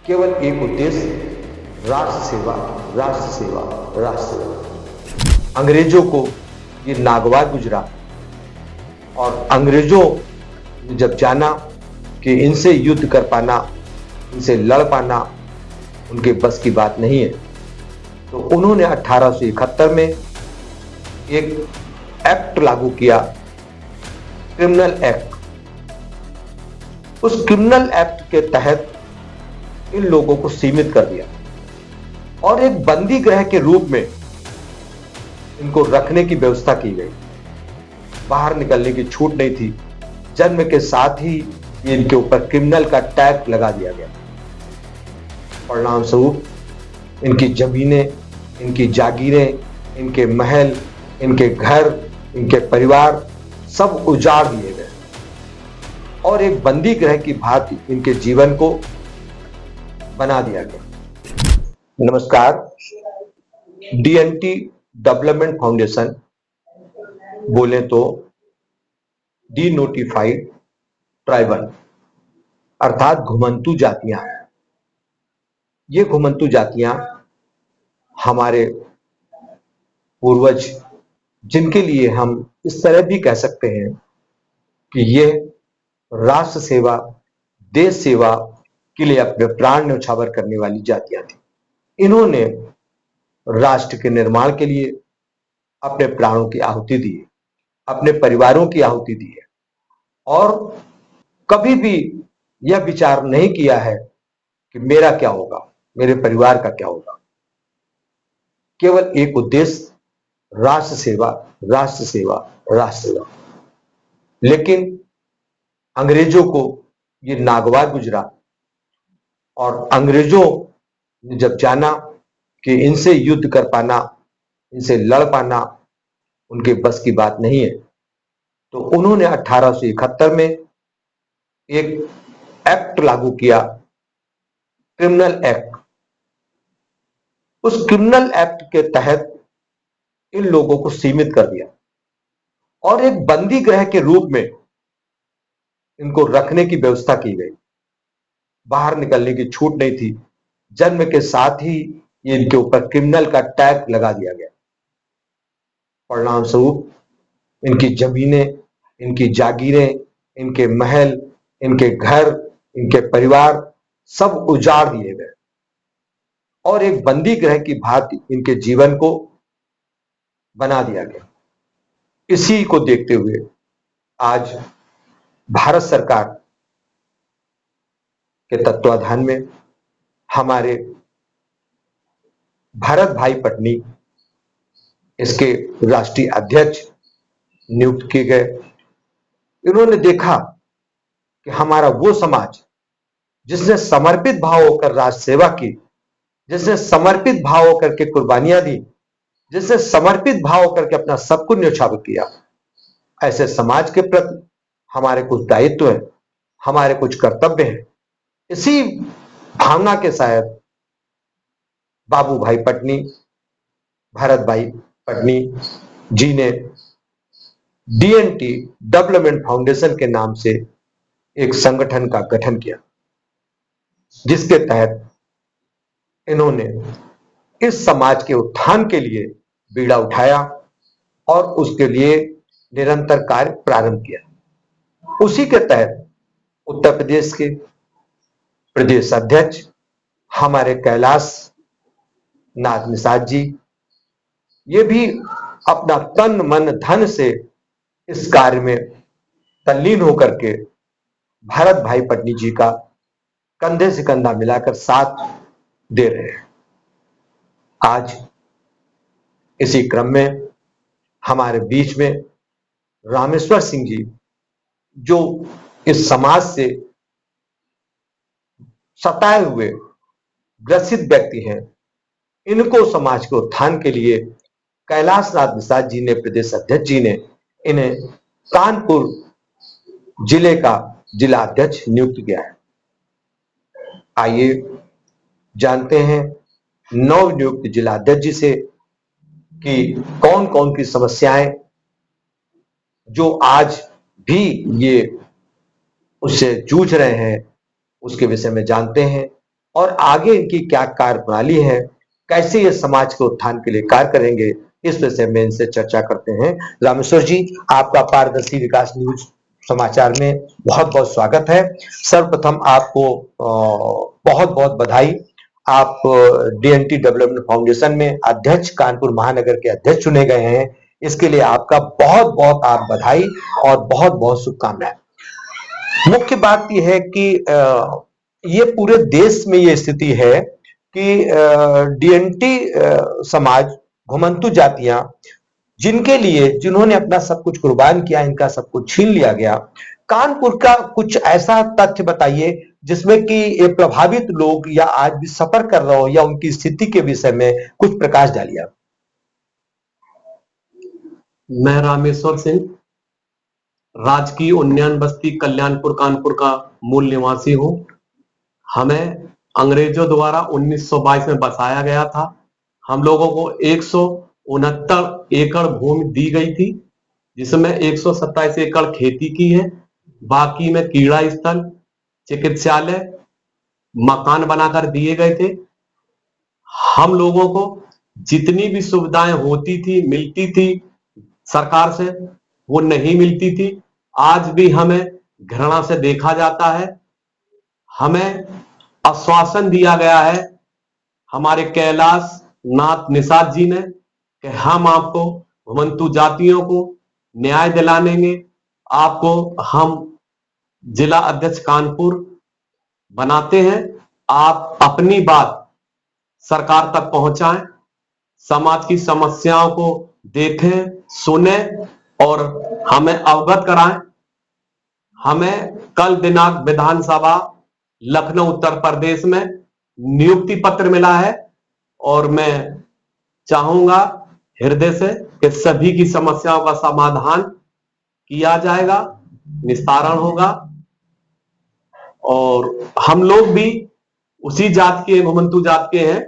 केवल एक उद्देश्य, राष्ट्र सेवा, राष्ट्र सेवा, राष्ट्र सेवा। अंग्रेजों को ये नागवार गुजरा और अंग्रेजों ने जब जाना कि इनसे युद्ध कर पाना, इनसे लड़ पाना उनके बस की बात नहीं है, तो उन्होंने 1871 में एक एक्ट लागू किया, क्रिमिनल एक्ट। उस क्रिमिनल एक्ट के तहत इन लोगों को सीमित कर दिया और एक बंदी गृह के रूप में इनको रखने की व्यवस्था की गई। बाहर निकलने की छूट नहीं थी। जन्म के साथ ही इनके ऊपर क्रिमिनल का टैग लगा दिया गया। परिणाम स्वरूप इनकी जमीनें, इनकी जागीरें, इनके महल, इनके घर, इनके परिवार सब उजाड़ दिए गए और एक बंदी गृह की भांति इनके जीवन को बना दिया गया। नमस्कार, डीएनटी डेवलपमेंट फाउंडेशन, बोले तो डी नोटिफाइड ट्राइबल अर्थात घुमंतू जातियां। ये घुमंतू जातियां हमारे पूर्वज, जिनके लिए हम इस तरह भी कह सकते हैं कि ये राष्ट्र सेवा, देश सेवा के लिए अपने प्राण न्यौछावर करने वाली जातियां थी। इन्होंने राष्ट्र के निर्माण के लिए अपने प्राणों की आहुति दी, अपने परिवारों की आहुति दी है और कभी भी यह विचार नहीं किया है कि मेरा क्या होगा, मेरे परिवार का क्या होगा। केवल एक उद्देश्य, राष्ट्र सेवा, राष्ट्र सेवा, राष्ट्र सेवा। लेकिन अंग्रेजों को ये नागवार गुजरा और अंग्रेजों ने जब जाना कि इनसे युद्ध कर पाना, इनसे लड़ पाना उनके बस की बात नहीं है, तो उन्होंने 1871 में एक एक्ट लागू किया, क्रिमिनल एक्ट। उस क्रिमिनल एक्ट के तहत इन लोगों को सीमित कर दिया और एक बंदी गृह के रूप में इनको रखने की व्यवस्था की गई। बाहर निकलने की छूट नहीं थी। जन्म के साथ ही इनके ऊपर क्रिमिनल का टैग लगा दिया गया। परिणाम स्वरूप इनकी जमीनें, इनकी जागीरें, इनके महल, इनके घर, इनके परिवार सब उजाड़ दिए गए और एक बंदी गृह की भांति इनके जीवन को बना दिया गया। इसी को देखते हुए आज भारत सरकार के तत्वाधान में हमारे भरत भाई पटनी इसके राष्ट्रीय अध्यक्ष नियुक्त किए गए। इन्होंने देखा कि हमारा वो समाज जिसने समर्पित भाव होकर राष्ट्र सेवा की, जिसने समर्पित भाव होकर के कुर्बानियां दी, जिसने समर्पित भाव होकर के अपना सब कुछ न्यौछावर किया, ऐसे समाज के प्रति हमारे कुछ दायित्व हैं, हमारे कुछ कर्तव्य हैं। इसी भावना के शायद बाबू भाई पटनी, भरत भाई पटनी जी ने डीएनटी डेवलपमेंट फाउंडेशन के नाम से एक संगठन का गठन किया, जिसके तहत इन्होंने इस समाज के उत्थान के लिए बीड़ा उठाया और उसके लिए निरंतर कार्य प्रारंभ किया। उसी के तहत उत्तर प्रदेश के प्रदेश अध्यक्ष हमारे कैलाश नाथ निषाद जी, ये भी अपना तन मन धन से इस कार्य में तल्लीन होकर के भरत भाई पटनी जी का कंधे से कंधा मिलाकर साथ दे रहे हैं। आज इसी क्रम में हमारे बीच में रामेश्वर सिंह जी, जो इस समाज से सताए हुए ग्रसित व्यक्ति हैं, इनको समाज के उत्थान के लिए कैलाश नाथ निषाद जी ने, प्रदेश अध्यक्ष जी ने इन्हें कानपुर जिले का जिला अध्यक्ष नियुक्त किया है। आइए जानते हैं नवनियुक्त जिला अध्यक्ष जी से कि कौन कौन की समस्याएं जो आज भी ये उससे जूझ रहे हैं, उसके विषय में जानते हैं और आगे इनकी क्या कार्यप्रणाली है, कैसे ये समाज के उत्थान के लिए कार्य करेंगे, इस विषय में इनसे चर्चा करते हैं। रामेश्वर जी, आपका पारदर्शी विकास न्यूज समाचार में बहुत बहुत स्वागत है। सर्वप्रथम आपको बहुत बहुत बधाई। आप डीएनटी डेवलपमेंट फाउंडेशन में अध्यक्ष, कानपुर महानगर के अध्यक्ष चुने गए हैं। इसके लिए आपका बहुत बहुत आप बधाई और बहुत बहुत शुभकामनाएं। मुख्य बात यह है कि ये पूरे देश में ये स्थिति है कि डीएनटी समाज, घुमंतु जातियां, जिनके लिए जिन्होंने अपना सब कुछ कुर्बान किया, इनका सब कुछ छीन लिया गया। कानपुर का कुछ ऐसा तथ्य बताइए जिसमें कि ये प्रभावित लोग या आज भी सफर कर रहे हो या उनकी स्थिति के विषय में कुछ प्रकाश डालिए। मैं रामेश्वर सिंह, राजकीय उन्नयन बस्ती कल्याणपुर कानपुर का मूल निवासी हूं। हमें अंग्रेजों द्वारा 1922 में बसाया गया था। हम लोगों को 169 एकड़ भूमि दी गई थी, जिसमें 127 एकड़ खेती की है। बाकी में कीड़ा स्थल, चिकित्सालय, मकान बनाकर दिए गए थे। हम लोगों को जितनी भी सुविधाएं होती थी, मिलती थी सरकार से, वो नहीं मिलती थी। आज भी हमें घृणा से देखा जाता है। हमें आश्वासन दिया गया है हमारे कैलाश नाथ निषाद जी ने कि हम आपको घुमंतु जातियों को न्याय दिलाएंगे, आपको हम जिला अध्यक्ष कानपुर बनाते हैं। आप अपनी बात सरकार तक पहुंचाएं, समाज की समस्याओं को देखें, सुने और हमें अवगत कराएं। हमें कल दिनांक विधानसभा लखनऊ उत्तर प्रदेश में नियुक्ति पत्र मिला है और मैं चाहूंगा हृदय से कि सभी की समस्याओं का समाधान किया जाएगा, निस्तारण होगा। और हम लोग भी उसी जात के, घुमंतु जात के हैं।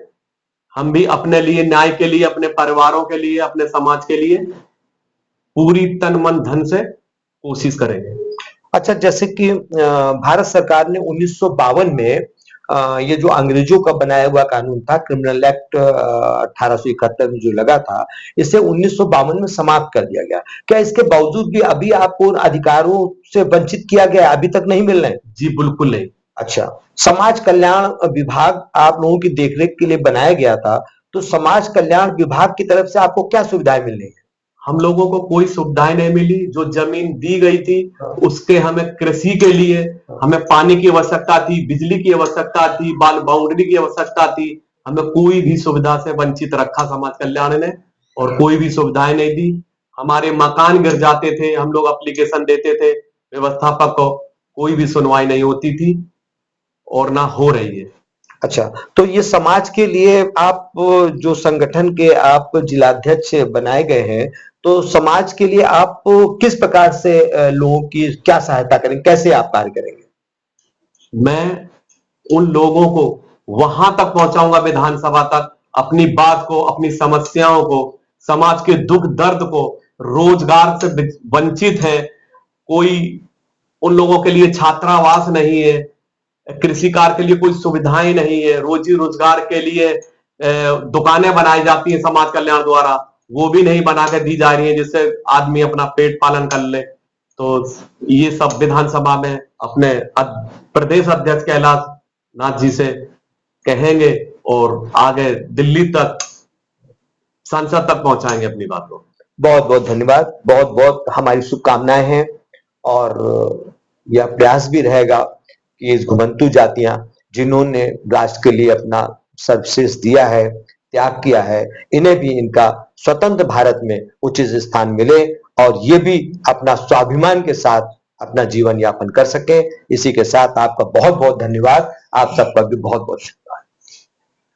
हम भी अपने लिए, न्याय के लिए, अपने परिवारों के लिए, अपने समाज के लिए पूरी तन मन धन से कोशिश करेंगे। अच्छा, जैसे कि भारत सरकार ने 1952 में ये जो अंग्रेजों का बनाया हुआ कानून था, क्रिमिनल एक्ट 1871 में जो लगा था, इसे 1952 में समाप्त कर दिया गया। क्या इसके बावजूद भी अभी आपको उन अधिकारों से वंचित किया गया, अभी तक नहीं मिल रहे? जी बिल्कुल नहीं। अच्छा, समाज कल्याण विभाग आप लोगों की देखरेख के लिए बनाया गया था, तो समाज कल्याण विभाग की तरफ से आपको क्या सुविधाएं मिल रही है? हम लोगों को कोई सुविधाएं नहीं मिली। जो जमीन दी गई थी उसके हमें कृषि के लिए, हमें पानी की आवश्यकता थी, बिजली की आवश्यकता थी, बाउंड्री की आवश्यकता थी। हमें कोई भी सुविधा से वंचित रखा समाज कल्याण ने और कोई भी सुविधाएं नहीं दी। हमारे मकान गिर जाते थे, हम लोग एप्लीकेशन देते थे व्यवस्थापक को, कोई भी सुनवाई नहीं होती थी और ना हो रही है। अच्छा, तो ये समाज के लिए आप जो संगठन के आप जिलाध्यक्ष बनाए गए हैं, तो समाज के लिए आप किस प्रकार से लोगों की क्या सहायता करेंगे, कैसे आप कार्य करेंगे? मैं उन लोगों को वहां तक पहुंचाऊंगा, विधानसभा तक, अपनी बात को, अपनी समस्याओं को, समाज के दुख दर्द को। रोजगार से वंचित है कोई, उन लोगों के लिए छात्रावास नहीं है, कृषि कार्य के लिए कोई सुविधाएं नहीं है, रोजी रोजगार के लिए दुकानें बनाई जाती हैं समाज कल्याण द्वारा, वो भी नहीं बना के दी जा रही है जिससे आदमी अपना पेट पालन कर ले। तो ये सब विधानसभा में अपने प्रदेश अध्यक्ष कैलाश नाथ जी से कहेंगे और आगे दिल्ली तक, संसद तक पहुंचाएंगे अपनी बात को। बहुत बहुत धन्यवाद, बहुत बहुत हमारी शुभकामनाएं हैं और यह प्रयास भी रहेगा कि इस घुमंतु जातियां जिन्होंने राष्ट्र के लिए अपना सर्वश्रेष्ठ दिया है, त्याग किया है, इन्हें भी इनका स्वतंत्र भारत में उचित स्थान मिले और ये भी अपना स्वाभिमान के साथ अपना जीवन यापन कर सके। इसी के साथ आपका बहुत बहुत धन्यवाद, आप सबका भी बहुत बहुत